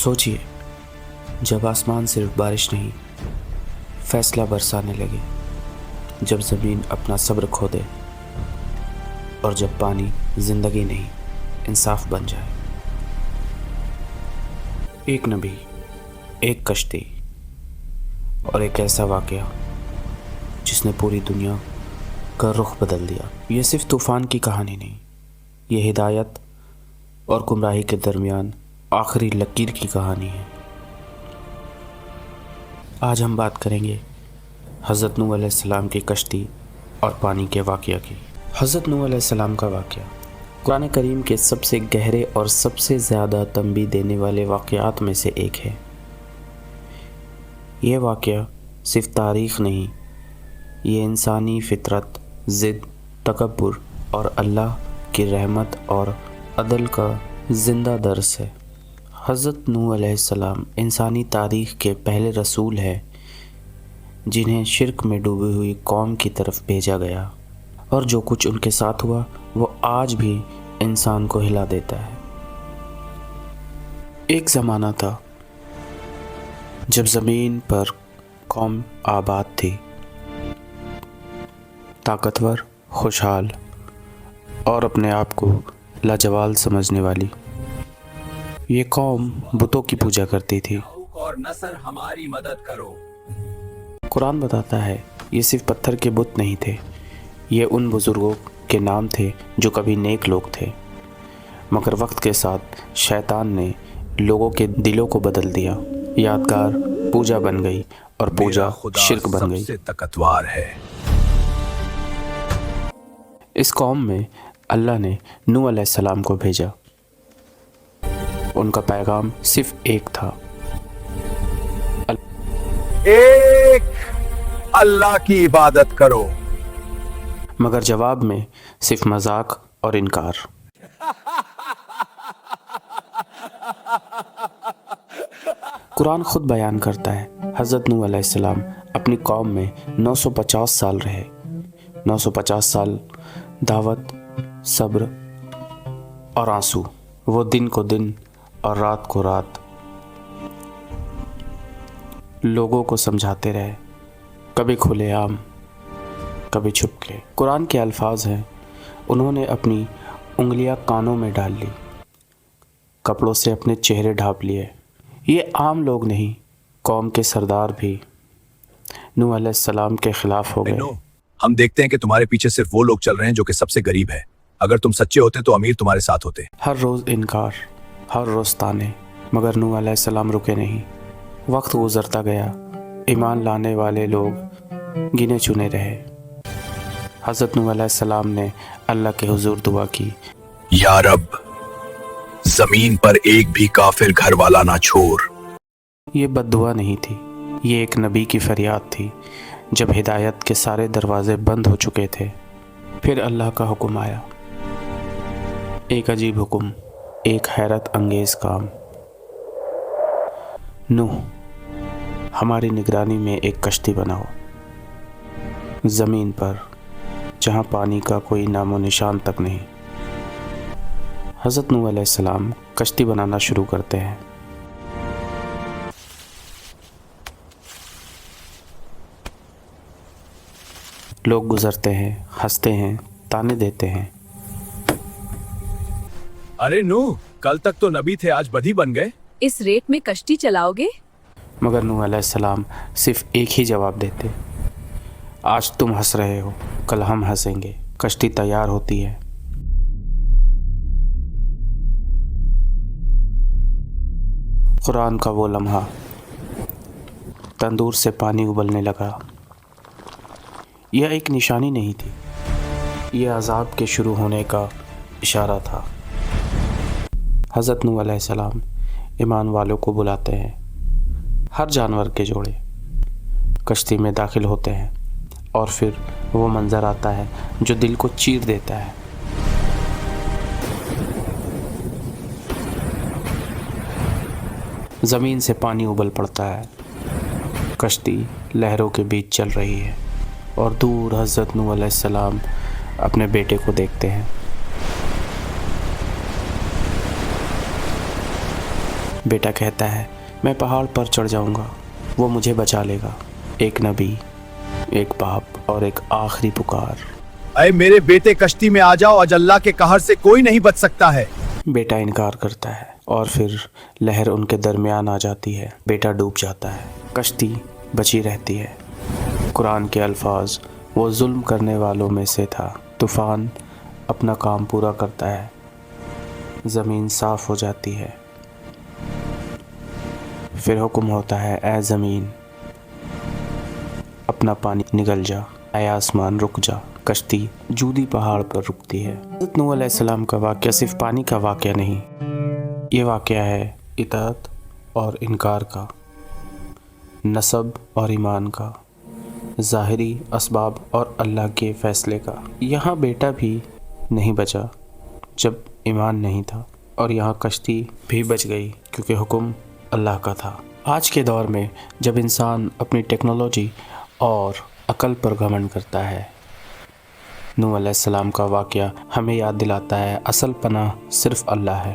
सोचिए, जब आसमान सिर्फ बारिश नहीं फैसला बरसाने लगे, जब ज़मीन अपना सब्र खो दे और जब पानी ज़िंदगी नहीं इंसाफ बन जाए। एक नबी, एक कश्ती और एक ऐसा वाक़या जिसने पूरी दुनिया का रुख बदल दिया। ये सिर्फ तूफ़ान की कहानी नहीं, ये हिदायत और गुमराही के दरमियान आखिरी लकीर की कहानी है। आज हम बात करेंगे हज़रत नूह अलैहिस्सलाम की कश्ती और पानी के वाक़या की। हज़रत नूह अलैहिस्सलाम का वाक़या कुरान करीम के सबसे गहरे और सबसे ज़्यादा तंबीह देने वाले वाक़यात में से एक है। यह वाक़या सिर्फ तारीख़ नहीं, ये इंसानी फ़ितरत, ज़िद, तकब्बुर और अल्लाह की रहमत और अदल का ज़िंदा दर्स है। हज़रत नूह अलैहिस्सलाम इंसानी तारीख़ के पहले रसूल हैं जिन्हें शिर्क में डूबी हुई कौम की तरफ भेजा गया, और जो कुछ उनके साथ हुआ वो आज भी इंसान को हिला देता है। एक ज़माना था जब ज़मीन पर कौम आबाद थी, ताकतवर, खुशहाल और अपने आप को लाजवाब समझने वाली। ये कौम बुतों की पूजा करती थी और नसर हमारी मदद करो। कुरान बताता है ये सिर्फ पत्थर के बुत नहीं थे, ये उन बुज़ुर्गों के नाम थे जो कभी नेक लोग थे, मगर वक्त के साथ शैतान ने लोगों के दिलों को बदल दिया। यादगार पूजा बन गई और पूजा शिर्क बन गई। सबसे ताकतवर है। इस कौम में अल्लाह ने नूह अलैहिस्सलाम को भेजा। उनका पैगाम सिर्फ एक था, एक अल्लाह की इबादत करो। मगर जवाब में सिर्फ मजाक और इनकार। कुरान खुद बयान करता है हज़रत नूह अलैहिस्सलाम अपनी कौम में 950 साल रहे। 950 साल दावत, सब्र और आंसू। वो दिन को दिन और रात को रात लोगों को समझाते रहे, कभी खुलेआम, कभी छुप के। कुरान के अल्फाज हैं, उन्होंने अपनी उंगलियां कानों में डाल ली, कपड़ों से अपने चेहरे ढाँप लिए। ये आम लोग नहीं, कौम के सरदार भी नूह अलैहिस्सलाम के खिलाफ हो गए। हम देखते हैं कि तुम्हारे पीछे सिर्फ वो लोग चल रहे हैं जो कि सबसे गरीब है। अगर तुम सच्चे होते तो अमीर तुम्हारे साथ होते। हर रोज़ इनकार, हर रोज़ ताने, मगर नूह अलैहिस्सलाम रुके नहीं। वक्त गुजरता गया, ईमान लाने वाले लोग गिने चुने रहे। हज़रत नूह अलैहिस्सलाम ने अल्लाह के हुजूर दुआ की, या रब, जमीन पर एक भी काफिर घर वाला ना छोड़। ये बद्दुआ नहीं थी, ये एक नबी की फरियाद थी। जब हिदायत के सारे दरवाजे बंद हो चुके थे, फिर अल्लाह का हुक्म आया। एक अजीब हुक्म, एक हैरत अंगेज़ काम। नूह, हमारी निगरानी में एक कश्ती बनाओ, ज़मीन पर जहाँ पानी का कोई नामो निशान तक नहीं। हज़रत नूह अलैहिस्सलाम कश्ती बनाना शुरू करते हैं। लोग गुजरते हैं, हंसते हैं, ताने देते हैं। अरे नूह, कल तक तो नबी थे, आज बधी बन गए। इस रेत में कश्ती चलाओगे? मगर नूह अलैहिस्सलाम सिर्फ एक ही जवाब देते, आज तुम हंस रहे हो, कल हम हंसेंगे। कश्ती तैयार होती है। कुरान का वो लम्हा, तंदूर से पानी उबलने लगा। यह एक निशानी नहीं थी, यह अज़ाब के शुरू होने का इशारा था। हज़रत नूह अलैहिस्सलाम ईमान वालों को बुलाते हैं। हर जानवर के जोड़े कश्ती में दाखिल होते हैं और फिर वो मंज़र आता है जो दिल को चीर देता है। ज़मीन से पानी उबल पड़ता है, कश्ती लहरों के बीच चल रही है और दूर हज़रत नूह अलैहिस्सलाम अपने बेटे को देखते हैं। بیٹا کہتا ہے میں پہاڑ پر چڑھ جاؤں گا، وہ مجھے بچا لے گا۔ ایک نبی، ایک باپ اور ایک آخری پکار۔ اے میرے بیٹے کشتی میں آ جاؤ، آج اللہ کے قہر سے کوئی نہیں بچ سکتا ہے۔ بیٹا انکار کرتا ہے اور پھر لہر ان کے درمیان آ جاتی ہے، بیٹا ڈوب جاتا ہے، کشتی بچی رہتی ہے۔ قرآن کے الفاظ، وہ ظلم کرنے والوں میں سے تھا۔ طوفان اپنا کام پورا کرتا ہے، زمین صاف ہو جاتی ہے، پھر حکم ہوتا ہے اے زمین اپنا پانی نگل جا، اے آسمان رک جا۔ کشتی جودی پہاڑ پر رکتی ہے۔ حضرت نوح علیہ السلام کا واقعہ صرف پانی کا واقعہ نہیں، یہ واقعہ ہے اطاعت اور انکار کا، نسب اور ایمان کا، ظاہری اسباب اور اللہ کے فیصلے کا۔ یہاں بیٹا بھی نہیں بچا جب ایمان نہیں تھا، اور یہاں کشتی بھی بچ گئی کیونکہ حکم اللہ کا تھا۔ آج کے دور میں جب انسان اپنی ٹیکنالوجی اور عقل پر گھمنڈ کرتا ہے، نوح علیہ السلام کا واقعہ ہمیں یاد دلاتا ہے اصل پناہ صرف اللہ ہے۔